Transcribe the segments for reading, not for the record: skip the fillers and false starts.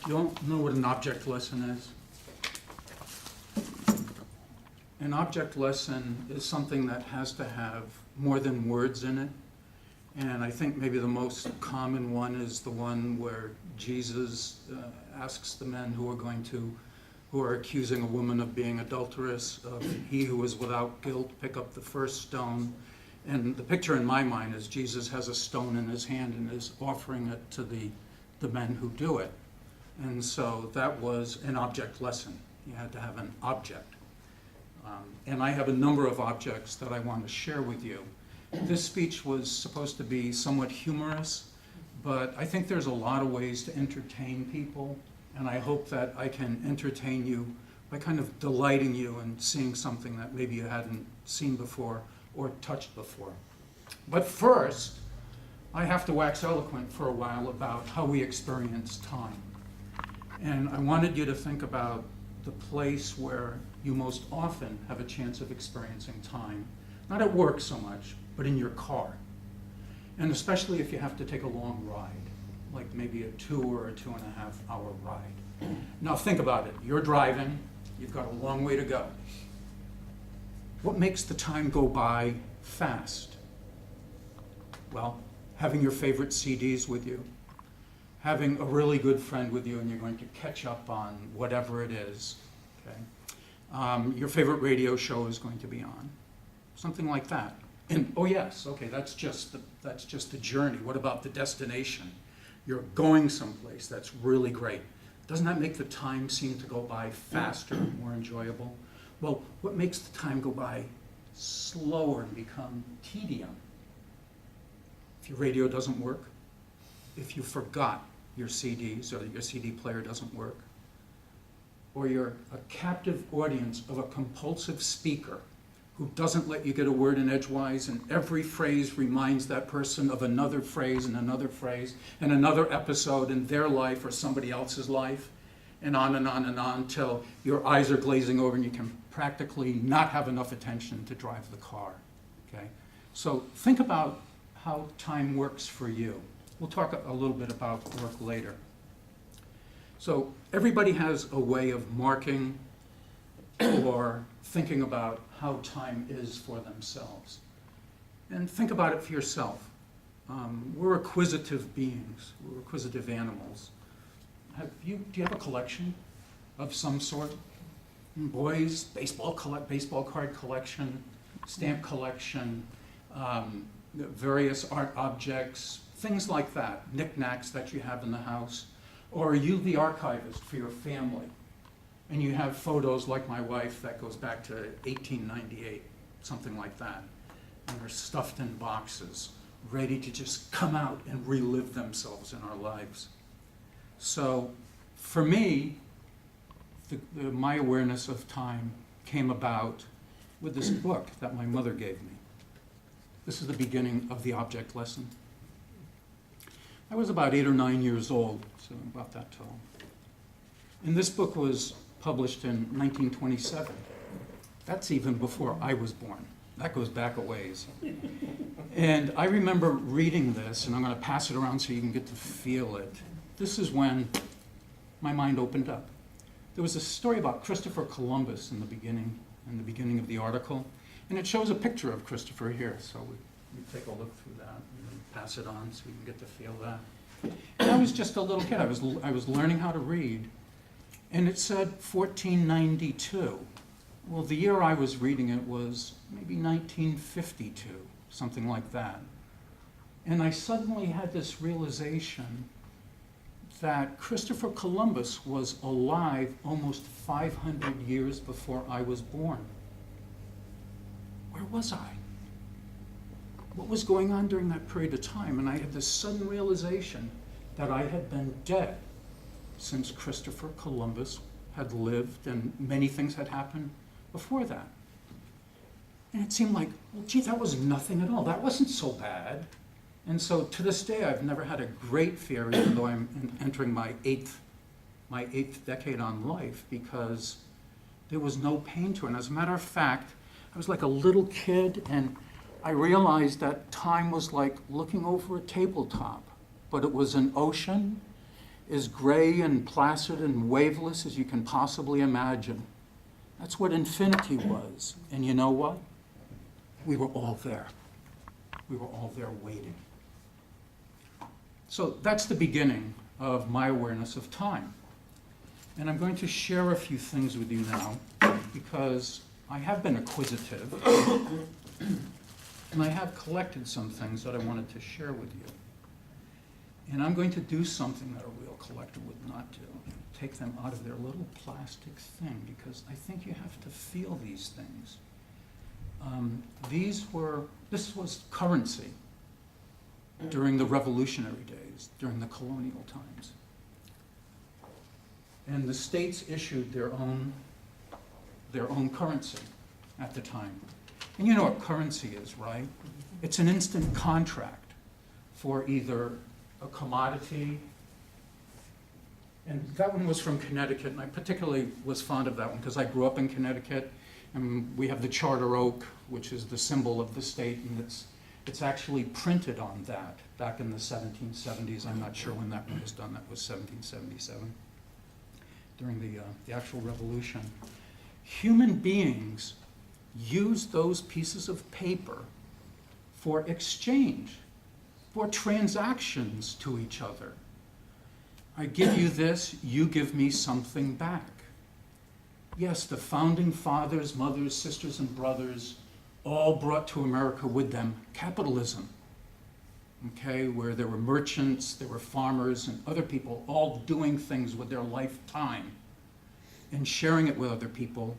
You all know what an object lesson is? An object lesson is something that has to have more than words in it. And I think maybe the most common one is the one where Jesus asks the men who are accusing a woman of being adulterous, of he who is without guilt, pick up the first stone. And the picture in my mind is Jesus has a stone in his hand and is offering it to the men who do it. And so that was an object lesson. You had to have an object. And I have a number of objects that I want to share with you. This speech was supposed to be somewhat humorous, but I think there's a lot of ways to entertain people, and I hope that I can entertain you by kind of delighting you in seeing something that maybe you hadn't seen before or touched before. But first, I have to wax eloquent for a while about how we experience time. And I wanted you to think about the place where you most often have a chance of experiencing time. Not at work so much, but in your car. And especially if you have to take a long ride, like maybe a 2 or a 2.5 hour ride. Now think about it. You're driving, you've got a long way to go. What makes the time go by fast? Well, having your favorite CDs with you, having a really good friend with you and you're going to catch up on whatever it is, okay? Your favorite radio show is going to be on, something like that. And oh yes, okay, that's just the journey. What about the destination? You're going someplace that's really great. Doesn't that make the time seem to go by faster, more enjoyable? Well, what makes the time go by slower and become tedium? If your radio doesn't work, if you forgot your CDs or your CD player doesn't work, or you're a captive audience of a compulsive speaker who doesn't let you get a word in edgewise, and every phrase reminds that person of another phrase and another phrase and another episode in their life or somebody else's life, and on and on and on till your eyes are glazing over and you can practically not have enough attention to drive the car, okay? So think about how time works for you. We'll talk a little bit about work later. So everybody has a way of marking or thinking about how time is for themselves. And think about it for yourself. We're acquisitive beings. We're acquisitive animals. Do you have a collection of some sort? Boys, baseball card collection, stamp collection, various art objects, things like that, knickknacks that you have in the house. Or are you the archivist for your family? And you have photos like my wife that goes back to 1898, something like that. And they're stuffed in boxes, ready to just come out and relive themselves in our lives. So for me, my awareness of time came about with this book that my mother gave me. This is the beginning of the object lesson. I was about 8 or 9 years old, so about that tall. And this book was published in 1927. That's even before I was born. That goes back a ways. And I remember reading this, and I'm going to pass it around so you can get to feel it. This is when my mind opened up. There was a story about Christopher Columbus in the beginning of the article, and it shows a picture of Christopher here. So we take a look through that and pass it on so you can get to feel that. And I was just a little kid. I was learning how to read. And it said 1492. Well, the year I was reading it was maybe 1952, something like that. And I suddenly had this realization that Christopher Columbus was alive almost 500 years before I was born. Where was I? What was going on during that period of time? And I had this sudden realization that I had been dead since Christopher Columbus had lived and many things had happened before that. And it seemed like, well, gee, that was nothing at all. That wasn't so bad. And so to this day, I've never had a great fear, even though I'm entering my eighth decade on life, because there was no pain to it. And as a matter of fact, I was like a little kid, and I realized that time was like looking over a tabletop, but it was an ocean. as gray and placid and waveless as you can possibly imagine. That's what infinity was. And you know what? We were all there. We were all there waiting. So that's the beginning of my awareness of time. And I'm going to share a few things with you now because I have been acquisitive and I have collected some things that I wanted to share with you. And I'm going to do something that a real collector would not do. Take them out of their little plastic thing because I think you have to feel these things. This was currency during the revolutionary days, during the colonial times. And the states issued their own currency at the time. And you know what currency is, right? It's an instant contract for either a commodity, and that one was from Connecticut, and I particularly was fond of that one because I grew up in Connecticut, and we have the Charter Oak, which is the symbol of the state, and it's actually printed on that back in the 1770s. I'm not sure when that one was done. That was 1777, during the actual revolution. Human beings used those pieces of paper for exchange, for transactions to each other. I give you this, you give me something back. Yes, the founding fathers, mothers, sisters, and brothers all brought to America with them capitalism, okay, where there were merchants, there were farmers, and other people all doing things with their lifetime and sharing it with other people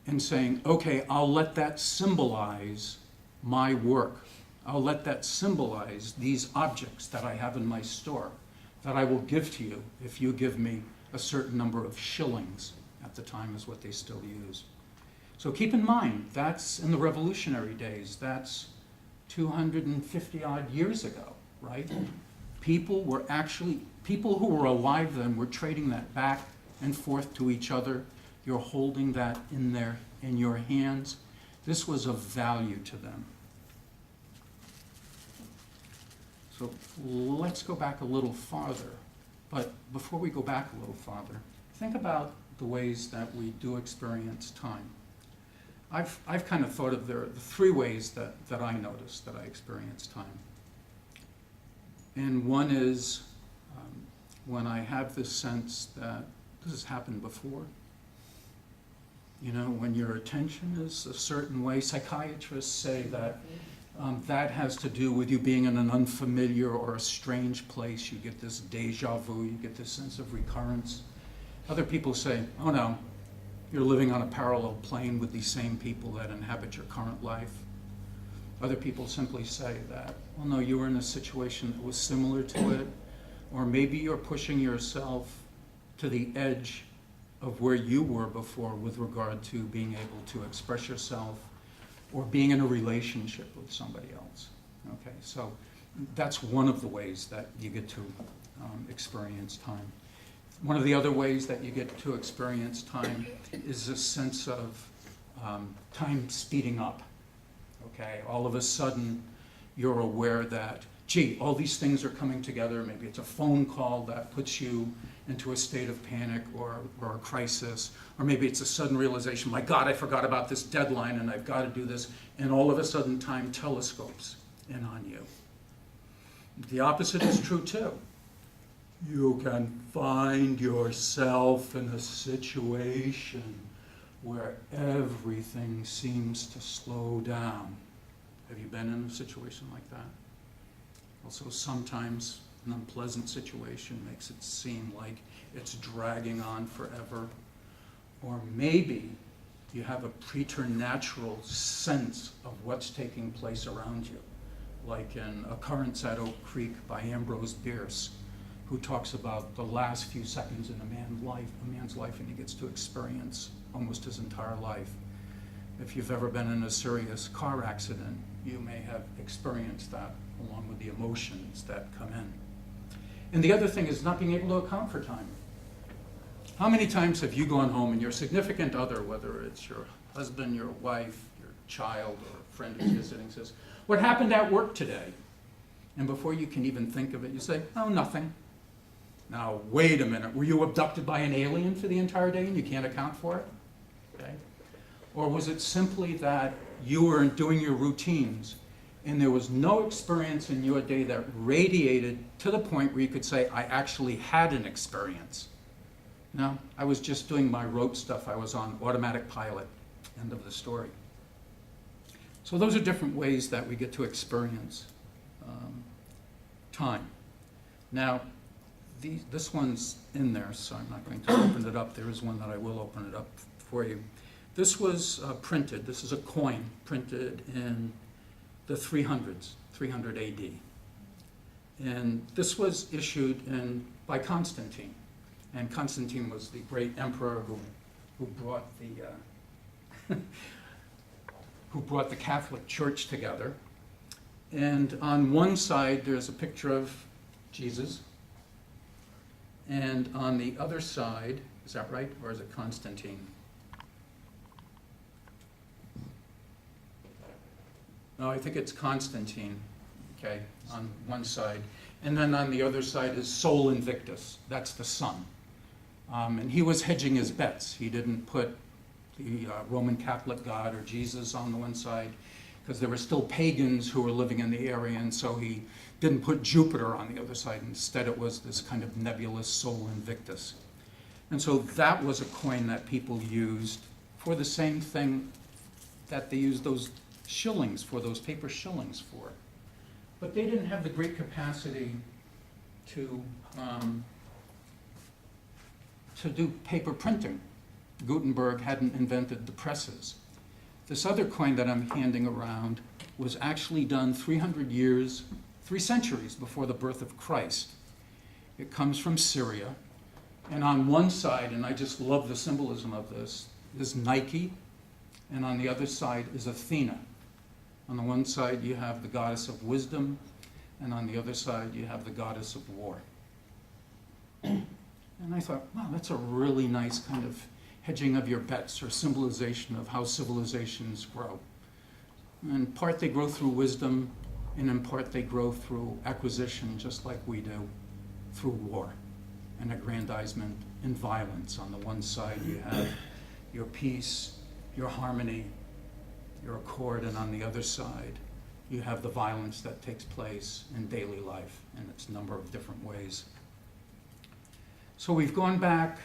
and saying, okay, I'll let that symbolize my work. I'll let that symbolize these objects that I have in my store that I will give to you if you give me a certain number of shillings. At the time is what they still use. So keep in mind, that's in the revolutionary days. That's 250 odd years ago, right? People who were alive then were trading that back and forth to each other. You're holding that in your hands. This was of value to them. So let's go back a little farther. But before we go back a little farther, think about the ways that we do experience time. I've kind of thought of the three ways that I notice that I experience time. And one is when I have this sense that this has happened before. You know, when your attention is a certain way, psychiatrists say that that has to do with you being in an unfamiliar or a strange place. You get this deja vu, you get this sense of recurrence. Other people say, oh no, you're living on a parallel plane with these same people that inhabit your current life. Other people simply say that, well no, you were in a situation that was similar to it, or maybe you're pushing yourself to the edge of where you were before with regard to being able to express yourself or being in a relationship with somebody else. Okay, so that's one of the ways that you get to experience time. One of the other ways that you get to experience time is a sense of time speeding up. Okay, all of a sudden you're aware that, gee, all these things are coming together. Maybe it's a phone call that puts you into a state of panic or a crisis, or maybe it's a sudden realization, my God, I forgot about this deadline and I've got to do this, and all of a sudden time telescopes in on you. The opposite is true too. You can find yourself in a situation where everything seems to slow down. Have you been in a situation like that? Also, sometimes an unpleasant situation makes it seem like it's dragging on forever. Or maybe you have a preternatural sense of what's taking place around you, like in Occurrence at Oak Creek by Ambrose Bierce, who talks about the last few seconds in a man's life, and he gets to experience almost his entire life. If you've ever been in a serious car accident, you may have experienced that along with the emotions that come in. And the other thing is not being able to account for time. How many times have you gone home and your significant other, whether it's your husband, your wife, your child, or a friend who's visiting, says, what happened at work today? And before you can even think of it, you say, oh, nothing. Now, wait a minute, were you abducted by an alien for the entire day and you can't account for it? Okay. Or was it simply that you were doing your routines and there was no experience in your day that radiated to the point where you could say, I actually had an experience? No, I was just doing my rote stuff. I was on automatic pilot. End of the story. So those are different ways that we get to experience time. Now, this one's in there, so I'm not going to open it up. There is one that I will open it up for you. This was printed. This is a coin printed in the 300s, 300 AD. And this was issued by Constantine. And Constantine was the great emperor who brought the Catholic Church together. And on one side, there's a picture of Jesus. And on the other side, is that right, or is it Constantine? No, I think it's Constantine, okay, on one side. And then on the other side is Sol Invictus, that's the sun. And he was hedging his bets. He didn't put the Roman Catholic God or Jesus on the one side, because there were still pagans who were living in the area, and so he didn't put Jupiter on the other side. Instead, it was this kind of nebulous Sol Invictus. And so that was a coin that people used for the same thing that they used those shillings for, those paper shillings for. But they didn't have the great capacity to do paper printing. Gutenberg hadn't invented the presses. This other coin that I'm handing around was actually done 300 years, 3 centuries before the birth of Christ. It comes from Syria. And on one side, and I just love the symbolism of this, is Nike, and on the other side is Athena. On the one side, you have the goddess of wisdom, and on the other side, you have the goddess of war. And I thought, wow, that's a really nice kind of hedging of your bets, or symbolization of how civilizations grow. And in part they grow through wisdom, and in part they grow through acquisition, just like we do, through war and aggrandizement and violence. On the one side you have your peace, your harmony, your accord, and on the other side you have the violence that takes place in daily life in its number of different ways. So we've gone back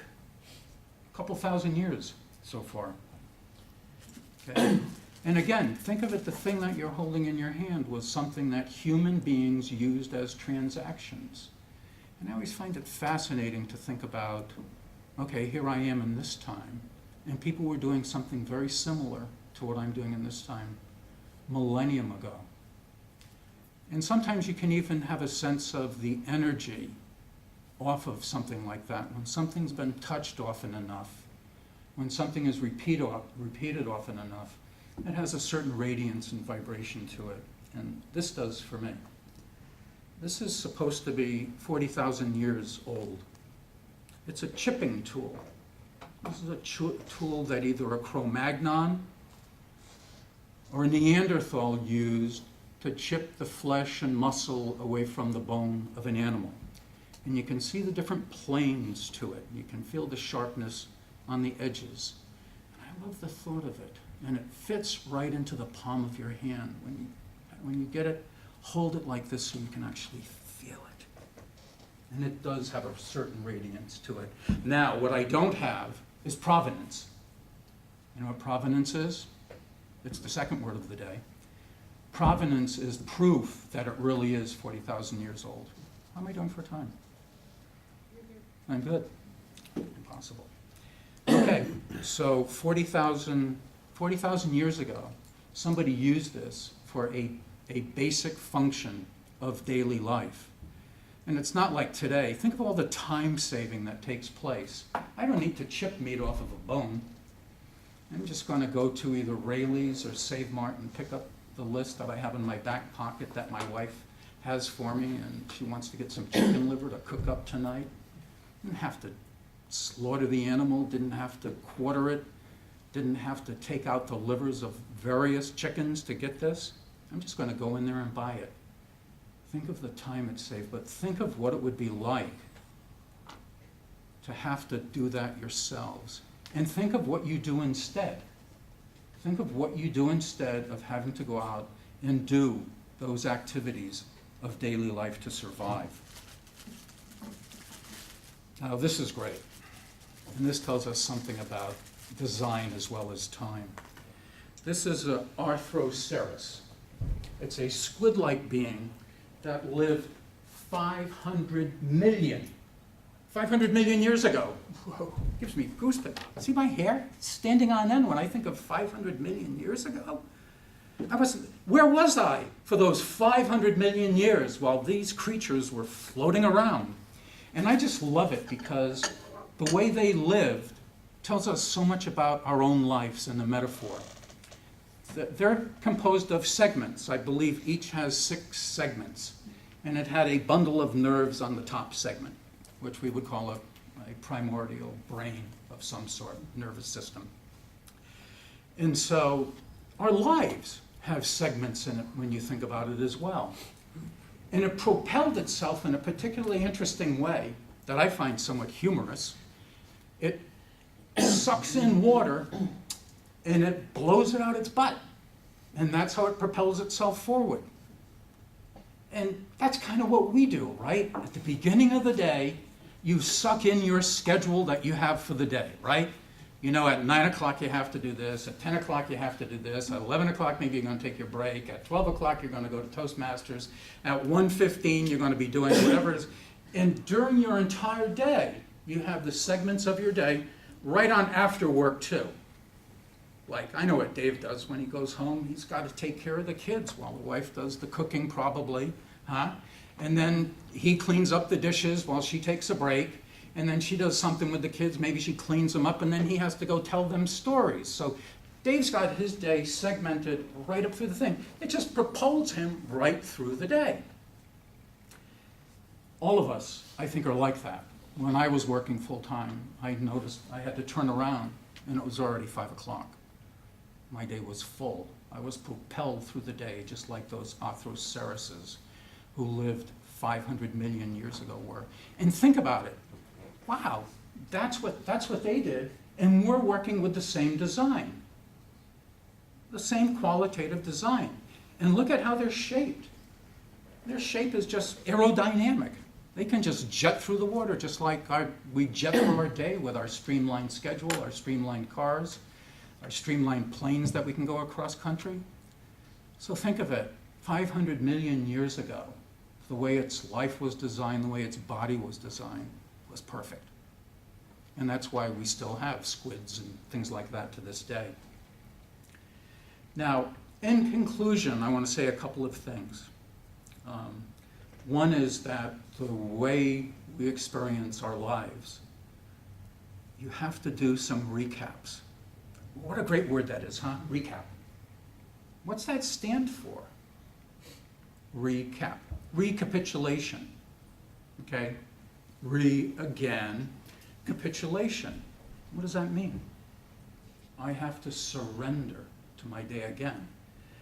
a couple thousand years so far. Okay? And again, think of it, the thing that you're holding in your hand was something that human beings used as transactions. And I always find it fascinating to think about, okay, here I am in this time, and people were doing something very similar to what I'm doing in this time, millennium ago. And sometimes you can even have a sense of the energy off of something like that. When something's been touched often enough, when something is repeated often enough, it has a certain radiance and vibration to it. And this does for me. This is supposed to be 40,000 years old. It's a chipping tool. This is a tool that either a Cro-Magnon or a Neanderthal used to chip the flesh and muscle away from the bone of an animal. And you can see the different planes to it. You can feel the sharpness on the edges. And I love the thought of it. And it fits right into the palm of your hand. When you get it, hold it like this so you can actually feel it. And it does have a certain radiance to it. Now, what I don't have is provenance. You know what provenance is? It's the second word of the day. Provenance is proof that it really is 40,000 years old. How am I doing for time? I'm good. Impossible. Okay, so 40,000 years ago, somebody used this for a basic function of daily life. And it's not like today. Think of all the time saving that takes place. I don't need to chip meat off of a bone. I'm just going to go to either Rayleigh's or Save Mart and pick up the list that I have in my back pocket that my wife has for me, and she wants to get some chicken liver to cook up tonight. Didn't have to slaughter the animal, didn't have to quarter it, didn't have to take out the livers of various chickens to get this. I'm just going to go in there and buy it. Think of the time it saved, but think of what it would be like to have to do that yourselves. And think of what you do instead. Think of what you do instead of having to go out and do those activities of daily life to survive. Now, this is great. And this tells us something about design as well as time. This is an Arthroceras. It's a squid-like being that lived 500 million years ago. Whoa, gives me goosebumps. See my hair standing on end when I think of 500 million years ago? Where was I for those 500 million years while these creatures were floating around? And I just love it because the way they lived tells us so much about our own lives in the metaphor. They're composed of segments. I believe each has 6 segments. And it had a bundle of nerves on the top segment, which we would call a primordial brain of some sort, nervous system. And so our lives have segments in it when you think about it as well. And it propelled itself in a particularly interesting way that I find somewhat humorous. It sucks in water and it blows it out its butt. And that's how it propels itself forward. And that's kind of what we do, right? At the beginning of the day, you suck in your schedule that you have for the day, right? You know, at 9 o'clock you have to do this, at 10 o'clock you have to do this, at 11 o'clock maybe you're going to take your break, at 12 o'clock you're going to go to Toastmasters, at 1:15 you're going to be doing whatever it is. And during your entire day, you have the segments of your day right on after work too. Like, I know what Dave does when he goes home. He's got to take care of the kids while the wife does the cooking probably, huh? And then he cleans up the dishes while she takes a break. And then she does something with the kids. Maybe she cleans them up and then he has to go tell them stories. So Dave's got his day segmented right up through the thing. It just propels him right through the day. All of us, I think, are like that. When I was working full time, I noticed I had to turn around and it was already 5 o'clock. My day was full. I was propelled through the day just like those Arthroceruses who lived 500 million years ago were. And think about it. Wow, that's what they did, and we're working with the same design. The same qualitative design. And look at how they're shaped. Their shape is just aerodynamic. They can just jet through the water just like we jet through our day with our streamlined schedule, our streamlined cars, our streamlined planes that we can go across country. So think of it, 500 million years ago, the way its life was designed, the way its body was designed, was perfect. And that's why we still have squids and things like that to this day. Now, in conclusion, I want to say a couple of things. One is that the way we experience our lives, you have to do some recaps. What a great word that is, huh? Recap. What's that stand for? Recap. Recapitulation. Okay? Again, capitulation. What does that mean? I have to surrender to my day again.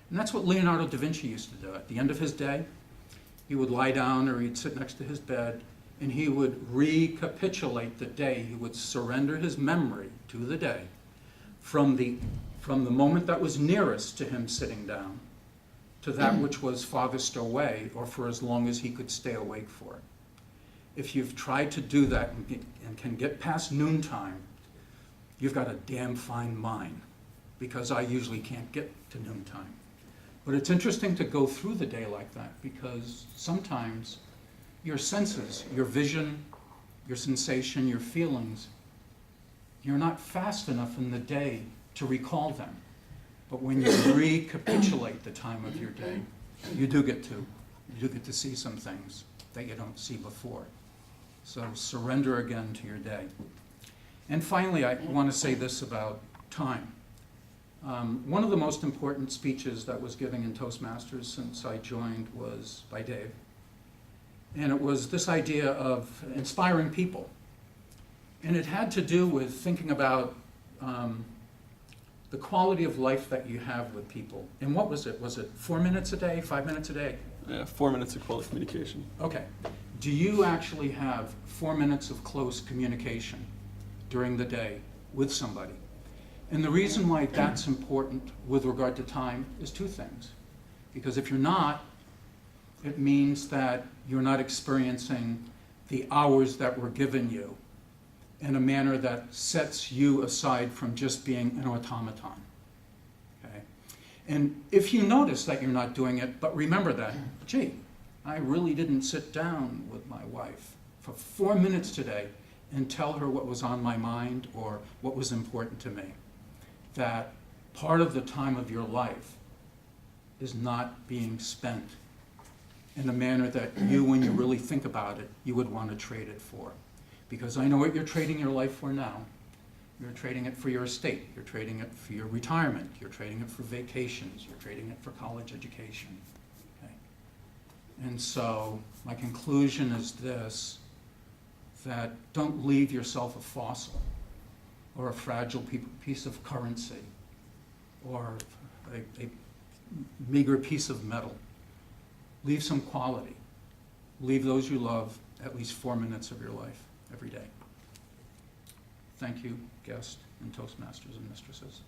And that's what Leonardo da Vinci used to do. At the end of his day, he would lie down or he'd sit next to his bed and he would recapitulate the day. He would surrender his memory to the day from the moment that was nearest to him sitting down to that which was farthest away or for as long as he could stay awake for it. If you've tried to do that and can get past noontime, you've got a damn fine mind, because I usually can't get to noontime. But it's interesting to go through the day like that, because sometimes your senses, your vision, your sensation, your feelings, you're not fast enough in the day to recall them. But when you recapitulate the time of your day, you do get to see some things that you don't see before. So surrender again to your day. And finally, I want to say this about time. One of the most important speeches that was given in Toastmasters since I joined was by Dave. And it was this idea of inspiring people. And it had to do with thinking about the quality of life that you have with people. And what was it? Was it 4 minutes a day, 5 minutes a day? Yeah, 4 minutes of quality communication. Okay. Do you actually have 4 minutes of close communication during the day with somebody? And the reason why that's important with regard to time is two things. Because if you're not, it means that you're not experiencing the hours that were given you in a manner that sets you aside from just being an automaton. Okay? And if you notice that you're not doing it, but remember that, gee, I really didn't sit down with my wife for 4 minutes today and tell her what was on my mind or what was important to me. That part of the time of your life is not being spent in a manner that you, when you really think about it, you would want to trade it for. Because I know what you're trading your life for now. You're trading it for your estate. You're trading it for your retirement. You're trading it for vacations. You're trading it for college education. Okay? And so my conclusion is this, that don't leave yourself a fossil or a fragile piece of currency or a meager piece of metal. Leave some quality. Leave those you love at least 4 minutes of your life every day. Thank you, guests and Toastmasters and mistresses.